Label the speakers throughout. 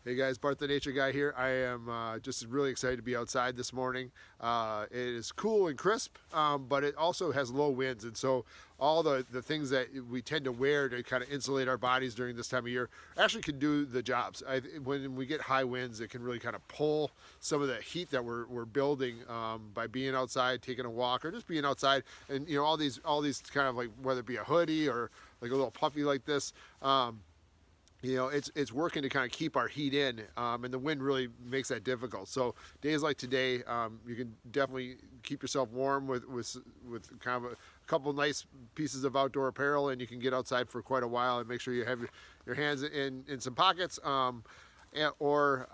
Speaker 1: Hey guys, Bart the Nature Guy here. I am just really excited to be outside this morning. It is cool and crisp, but it also has low winds, and so all the things that we tend to wear to kind of insulate our bodies during this time of year actually can do the jobs. When we get high winds, it can really kind of pull some of the heat that we're building by being outside, taking a walk, or just being outside. And all these kind of like whether it be a hoodie or like a little puffy like this. It's working to kind of keep our heat in, and the wind really makes that difficult. So days like today, you can definitely keep yourself warm with kind of a couple nice pieces of outdoor apparel, and you can get outside for quite a while and make sure you have your hands in some pockets. Or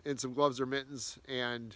Speaker 1: in some gloves or mittens, and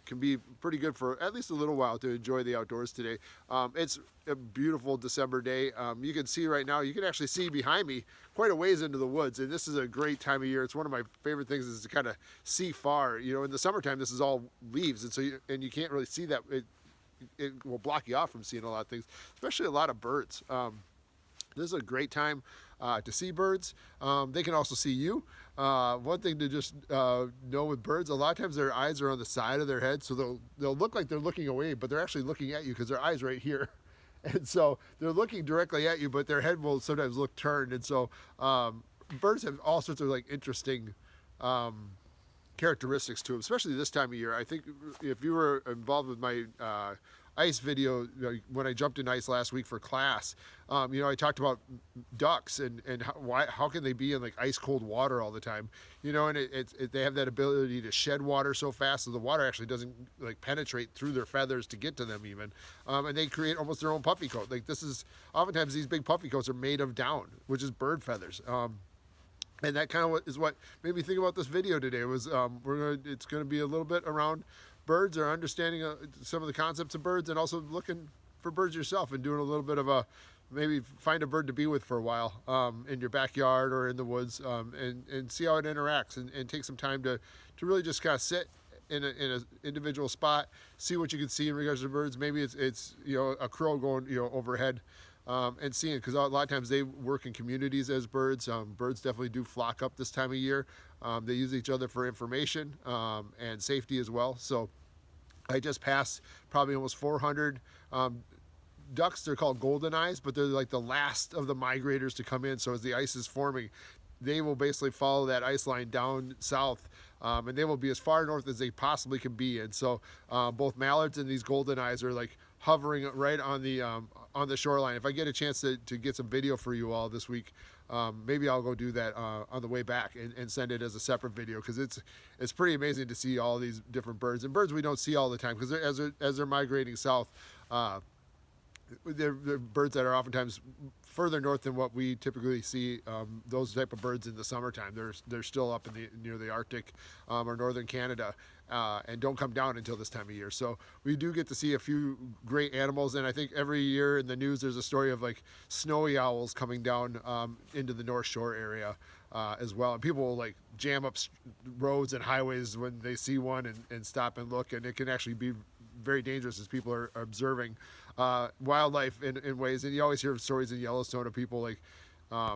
Speaker 1: can be pretty good for at least a little while to enjoy the outdoors today. It's a beautiful December day. You can see right now, you can actually see behind me quite a ways into the woods, and this is a great time of year. It's one of my favorite things is to kind of see far. In the summertime, this is all leaves, and so you can't really see that. It will block you off from seeing a lot of things, especially a lot of birds. This is a great time to see birds. They can also see you. One thing to just know with birds, a lot of times their eyes are on the side of their head, so they'll look like they're looking away, but they're actually looking at you because their eyes right here. And so they're looking directly at you, but their head will sometimes look turned. And so birds have all sorts of like interesting characteristics to them, especially this time of year. I think if you were involved with my ice video, when I jumped in ice last week for class, I talked about ducks and how can they be in like ice cold water all the time, and they have that ability to shed water so fast, so the water actually doesn't like penetrate through their feathers to get to them even, and they create almost their own puffy coat. Like this is oftentimes these big puffy coats are made of down, which is bird feathers. And that kind of is what made me think about this video today. It's gonna be a little bit around birds or understanding some of the concepts of birds, and also looking for birds yourself and doing a little bit of maybe find a bird to be with for a while in your backyard or in the woods, and see how it interacts, and take some time to really just kind of sit in an individual spot, see what you can see in regards to birds. Maybe it's a crow going overhead. And seeing, because a lot of times they work in communities as birds. Birds definitely do flock up this time of year. They use each other for information and safety as well. So I just passed probably almost 400 ducks. They're called golden eyes, but they're like the last of the migrators to come in. So as the ice is forming, they will basically follow that ice line down south, and they will be as far north as they possibly can be. And so both mallards and these golden eyes are like hovering right on the shoreline. If I get a chance to get some video for you all this week, maybe I'll go do that on the way back and send it as a separate video, because it's pretty amazing to see all these different birds, and birds we don't see all the time, because as they're migrating south, they're birds that are oftentimes further north than what we typically see. Those type of birds in the summertime, they're still up near the Arctic or northern Canada, and don't come down until this time of year. So we do get to see a few great animals, and I think every year in the news there's a story of like snowy owls coming down into the North Shore area as well, and people will like jam up roads and highways when they see one and stop and look, and it can actually be very dangerous as people are observing wildlife in ways. And you always hear stories in Yellowstone of people like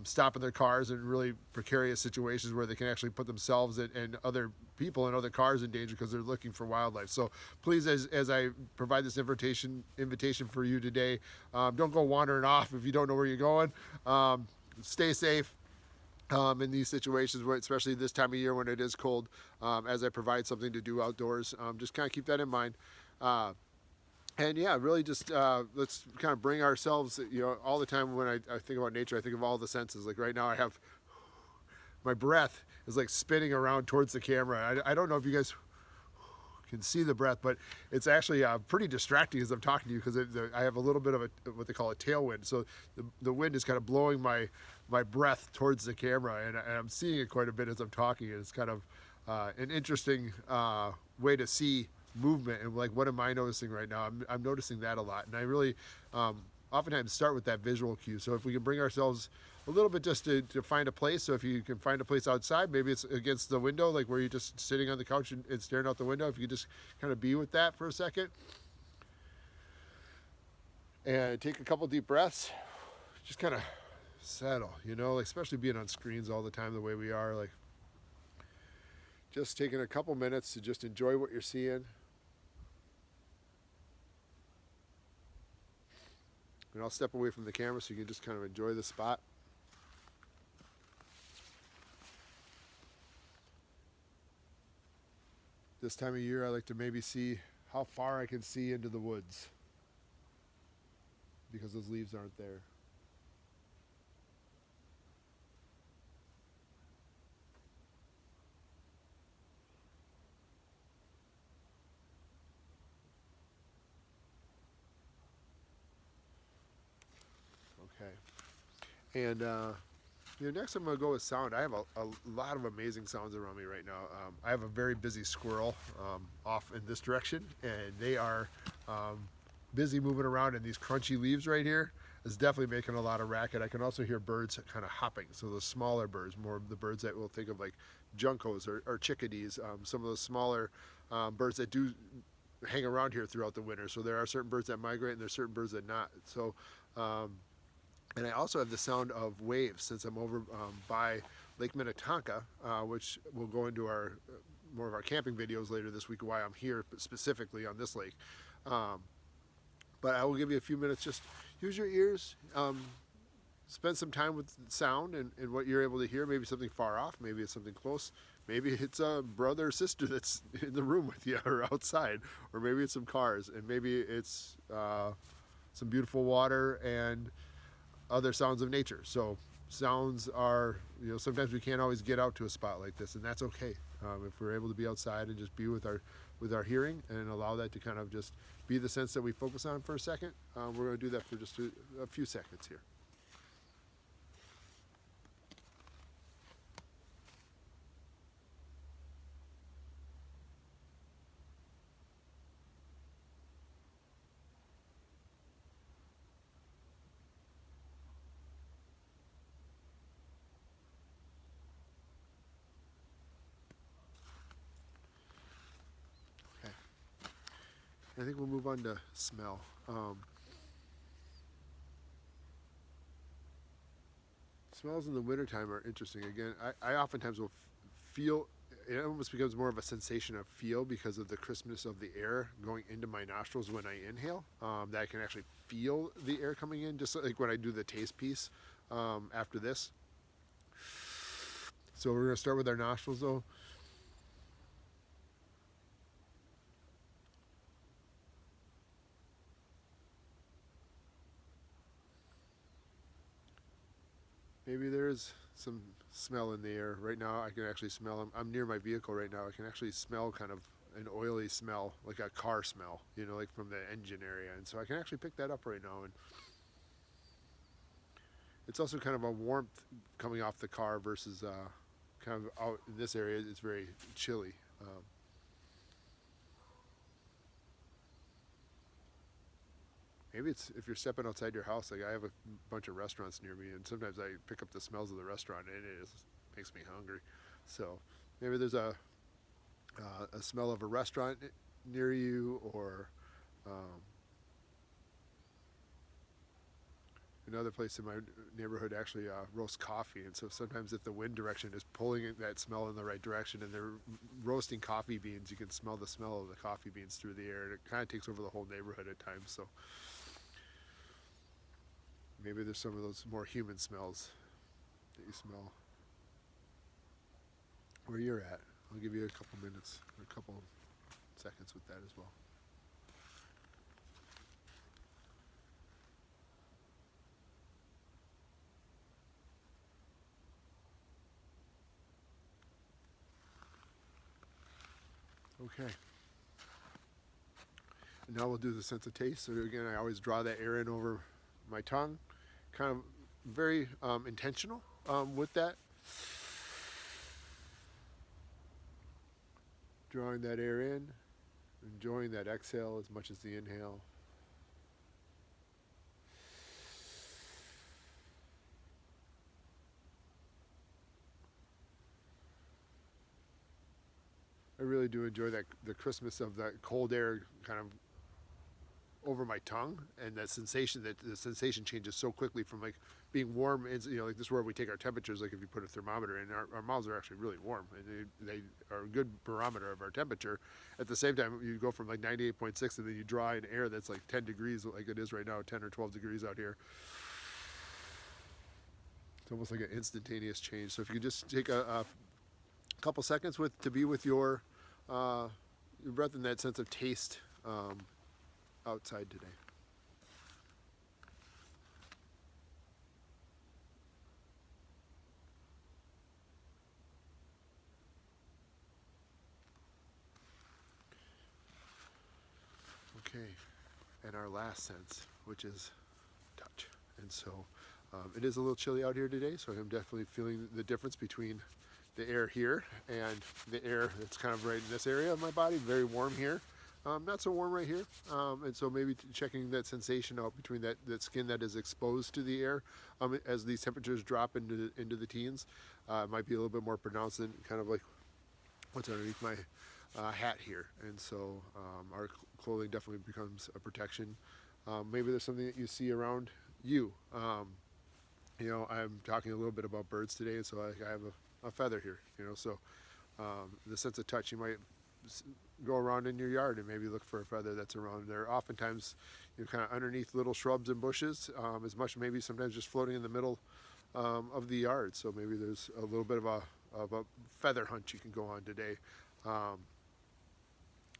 Speaker 1: stopping their cars in really precarious situations where they can actually put themselves and other people and other cars in danger because they're looking for wildlife. So please, as I provide this invitation for you today, don't go wandering off if you don't know where you're going. Stay safe in these situations, especially this time of year when it is cold, as I provide something to do outdoors. Just kind of keep that in mind. And yeah, really just let's kind of bring ourselves, all the time when I think about nature, I think of all the senses. Like right now I have, my breath is like spinning around towards the camera. I don't know if you guys can see the breath, but it's actually pretty distracting as I'm talking to you, because I have a little bit of what they call a tailwind. So the wind is kind of blowing my breath towards the camera, and I'm seeing it quite a bit as I'm talking. And it's kind of an interesting way to see movement, and like, what am I noticing right now? I'm noticing that a lot, and I really oftentimes start with that visual cue. So if we can bring ourselves a little bit just to find a place. So if you can find a place outside, maybe it's against the window, like where you're just sitting on the couch and staring out the window. If you could just kind of be with that for a second and take a couple deep breaths, just kind of settle, like especially being on screens all the time the way we are, like Just taking a couple minutes to just enjoy what you're seeing. And I'll step away from the camera so you can just kind of enjoy the spot. This time of year, I like to maybe see how far I can see into the woods because those leaves aren't there. Okay. And next I'm going to go with sound. I have a lot of amazing sounds around me right now. I have a very busy squirrel off in this direction, and they are busy moving around, and these crunchy leaves right here is definitely making a lot of racket. I can also hear birds kind of hopping, so the smaller birds, more of the birds that we'll think of like juncos or chickadees, some of those smaller birds that do hang around here throughout the winter. So there are certain birds that migrate and there's certain birds that not. So and I also have the sound of waves since I'm over by Lake Minnetonka, which will go into our more of our camping videos later this week, why I'm here specifically on this lake. But I will give you a few minutes, just use your ears, spend some time with sound and what you're able to hear, maybe something far off, maybe it's something close, maybe it's a brother or sister that's in the room with you or outside, or maybe it's some cars, and maybe it's some beautiful water and other sounds of nature. So sounds are, sometimes we can't always get out to a spot like this, and that's okay. If we're able to be outside and just be with our hearing and allow that to kind of just be the sense that we focus on for a second, we're going to do that for just a few seconds here. Okay. I think we'll move on to smell. Smells in the wintertime are interesting. Again, I oftentimes will feel, it almost becomes more of a sensation of feel because of the crispness of the air going into my nostrils when I inhale, that I can actually feel the air coming in, just like when I do the taste piece after this. So we're going to start with our nostrils though. Maybe there's some smell in the air. Right now I can actually smell them. I'm near my vehicle right now. I can actually smell kind of an oily smell, like a car smell, like from the engine area. And so I can actually pick that up right now. And it's also kind of a warmth coming off the car versus kind of out in this area, it's very chilly. Maybe it's if you're stepping outside your house. Like I have a bunch of restaurants near me, and sometimes I pick up the smells of the restaurant, and makes me hungry. So maybe there's a smell of a restaurant near you, or another place in my neighborhood actually roasts coffee, and so sometimes if the wind direction is pulling that smell in the right direction and they're roasting coffee beans, you can smell the smell of the coffee beans through the air, and it kind of takes over the whole neighborhood at times. So maybe there's some of those more human smells that you smell where you're at. I'll give you a couple minutes or a couple seconds with that as well. Okay. And now we'll do the sense of taste. So again, I always draw that air in over my tongue, kind of very intentional with that. Drawing that air in, enjoying that exhale as much as the inhale. I really do enjoy the crispness of that cold air kind of over my tongue, and that the sensation changes so quickly from like being warm. It's, you know, like this is where we take our temperatures. Like if you put a thermometer in, our mouths are actually really warm, and they are a good barometer of our temperature. At the same time, you go from like 98.6, and then you draw in air that's like 10 degrees, like it is right now, 10 or 12 degrees out here. It's almost like an instantaneous change. So if you could just take a couple seconds to be with your breath and that sense of taste outside today. Okay, and our last sense, which is touch. And so it is a little chilly out here today, so I'm definitely feeling the difference between the air here and the air that's kind of right in this area of my body. Very warm here, not so warm right here. And so maybe checking that sensation out between that skin that is exposed to the air as these temperatures drop into the teens. It might be a little bit more pronounced than kind of like what's underneath my hat here. And so our clothing definitely becomes a protection. Maybe there's something that you see around you. You know, I'm talking a little bit about birds today, and so I have a feather here, you know, so the sense of touch, you might go around in your yard and maybe look for a feather that's around there. Oftentimes, you know, kind of underneath little shrubs and bushes, as much maybe sometimes just floating in the middle of the yard. So maybe there's a little bit of a feather hunt you can go on today.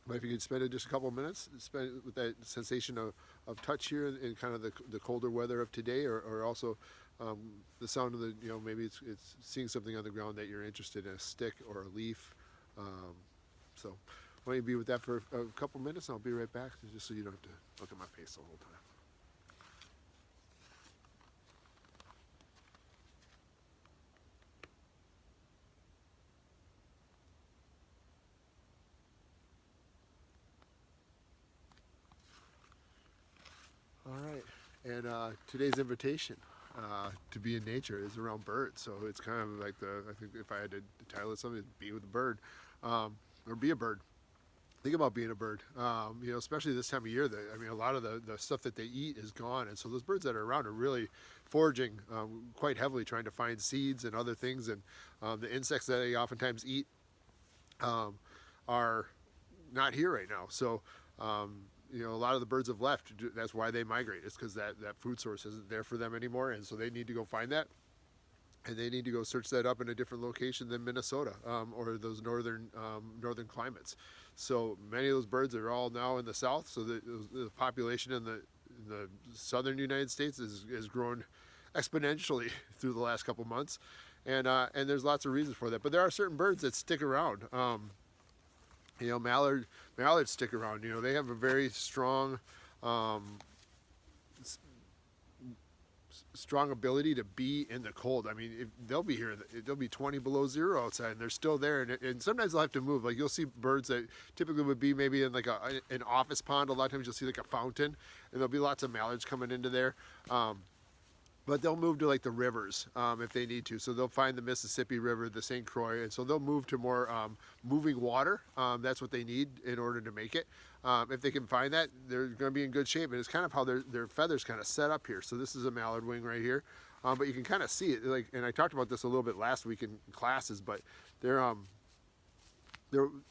Speaker 1: But if you could spend just a couple of minutes, spend with that sensation of touch here in kind of the colder weather of today, or also the sound of you know, maybe it's seeing something on the ground that you're interested in, a stick or a leaf. So why don't you be with that for a couple minutes, and I'll be right back, just so you don't have to look at my face the whole time. All right, and today's invitation to be in nature is around birds. So it's kind of like I think if I had to title it something, it'd be with a bird, or be a bird. Think about being a bird, you know, especially this time of year. I mean, a lot of the stuff that they eat is gone, and so those birds that are around are really foraging quite heavily, trying to find seeds and other things, and the insects that they oftentimes eat are not here right now. So you know, a lot of the birds have left. That's why they migrate. It's because that food source isn't there for them anymore, and so they need to go find that, and they need to go search that up in a different location than Minnesota or those northern climates. So many of those birds are all now in the south. So the population in the southern United States has grown exponentially through the last couple months, and there's lots of reasons for that. But there are certain birds that stick around. You know, mallards stick around. You know, they have a very strong ability to be in the cold. I mean, they'll be here, they'll be 20 below zero outside, and they're still there. And sometimes they'll have to move. Like you'll see birds that typically would be maybe in like an office pond. A lot of times you'll see like a fountain, and there'll be lots of mallards coming into there. But they'll move to like the rivers if they need to. So they'll find the Mississippi River, the St. Croix, and so they'll move to more moving water. That's what they need in order to make it. If they can find that, they're going to be in good shape. And it's kind of how their feathers kind of set up here. So this is a mallard wing right here, but you can kind of see it. Like, and I talked about this a little bit last week in classes, but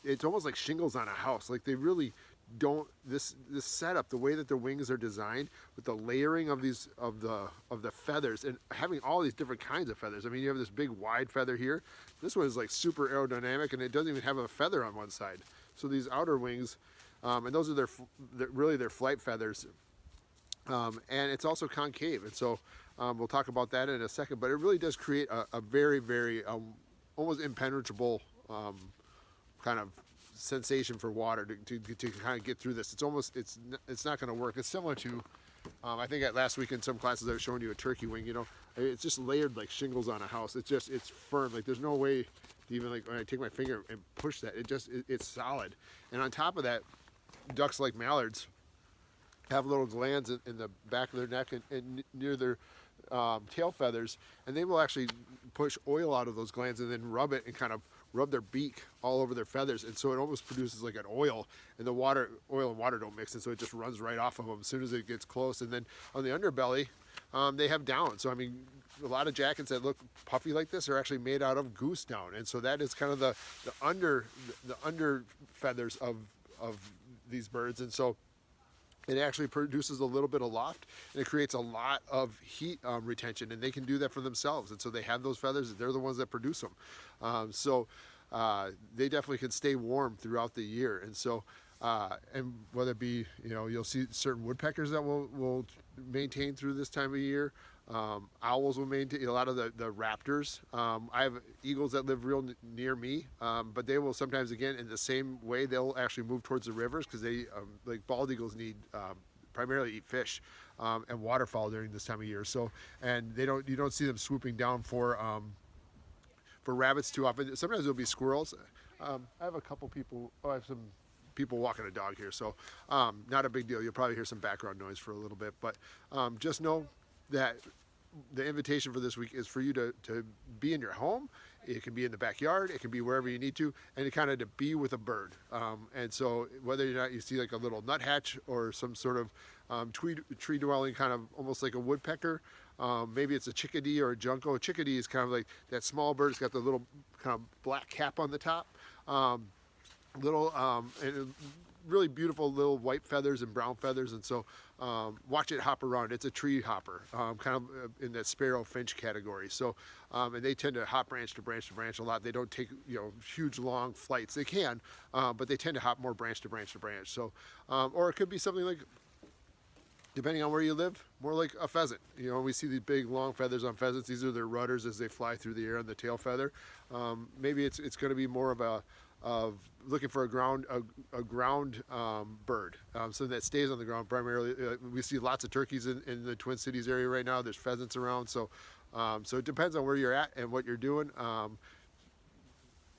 Speaker 1: it's almost like shingles on a house. Like they really don't, this setup, the way that their wings are designed with the layering of the feathers and having all these different kinds of feathers. I mean, you have this big wide feather here. This one is like super aerodynamic, and it doesn't even have a feather on one side. So these outer wings, and those are really their flight feathers. And it's also concave, and so we'll talk about that in a second. But it really does create a very, very almost impenetrable kind of sensation for water to kind of get through this. It's not going to work. It's similar to I think last week in some classes I was showing you a turkey wing. You know, it's just layered like shingles on a house. It's firm. Like there's no way to even, like, when I take my finger and push that, it's solid. And on top of that, ducks like mallards have little glands in the back of their neck and near their tail feathers, and they will actually push oil out of those glands and then rub it and kind of rub their beak all over their feathers, and so it almost produces like an oil, and the oil and water don't mix, and so it just runs right off of them as soon as it gets close. And then on the underbelly, they have down. So I mean, a lot of jackets that look puffy like this are actually made out of goose down, and so that is kind of the under feathers of these birds, and so it actually produces a little bit of loft, and it creates a lot of heat retention, and they can do that for themselves. And so they have those feathers, they're the ones that produce them. They definitely can stay warm throughout the year. And so, and whether it be, you'll see certain woodpeckers that will maintain through this time of year. Owls will maintain, a lot of the raptors. I have eagles that live real near me, but they will sometimes, again, in the same way, they'll actually move towards the rivers because they, like bald eagles, need primarily eat fish and waterfowl during this time of year. So, and you don't see them swooping down for rabbits too often. Sometimes there'll be squirrels. I have a couple people. I have some people walking a dog here, so not a big deal. You'll probably hear some background noise for a little bit, but just know that the invitation for this week is for you to be in your home. It can be in the backyard, it can be wherever you need to, and to kind of to be with a bird. And so whether or not you see like a little nuthatch or some sort of tree dwelling, kind of almost like a woodpecker, maybe it's a chickadee or a junco. A chickadee is kind of like that small bird. It's got the little kind of black cap on the top, and really beautiful little white feathers and brown feathers. And so watch it hop around. It's a tree hopper, kind of in that sparrow finch category. So and they tend to hop branch to branch to branch a lot. They don't take huge long flights. They can, but they tend to hop more branch to branch to branch. So or it could be something like, depending on where you live, more like a pheasant. We see these big long feathers on pheasants. These are their rudders as they fly through the air on the tail feather. Maybe it's going to be more of looking for a ground bird, something that stays on the ground primarily. We see lots of turkeys in the Twin Cities area right now. There's pheasants around, so it depends on where you're at and what you're doing.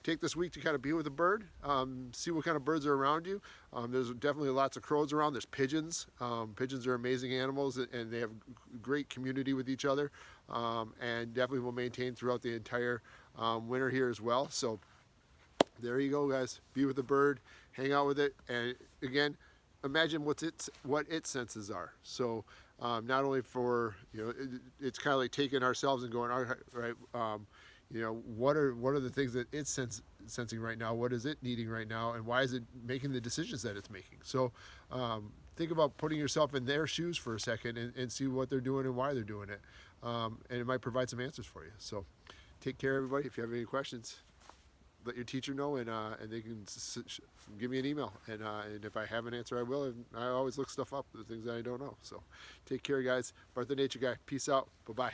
Speaker 1: Take this week to kind of be with a bird, see what kind of birds are around you. There's definitely lots of crows around. There's pigeons. Pigeons are amazing animals, and they have great community with each other, and definitely will maintain throughout the entire winter here as well. So there you go, guys. Be with the bird, hang out with it, and again, imagine what its senses are. So not only for it's kind of like taking ourselves and going, all right, what are the things that it's sensing right now? What is it needing right now? And why is it making the decisions that it's making? So think about putting yourself in their shoes for a second and see what they're doing and why they're doing it. And it might provide some answers for you. So take care, everybody. If you have any questions, let your teacher know, and they can give me an email. And if I have an answer, I will. And I always look stuff up, the things that I don't know. So take care, guys. Bart the Nature Guy. Peace out. Bye-bye.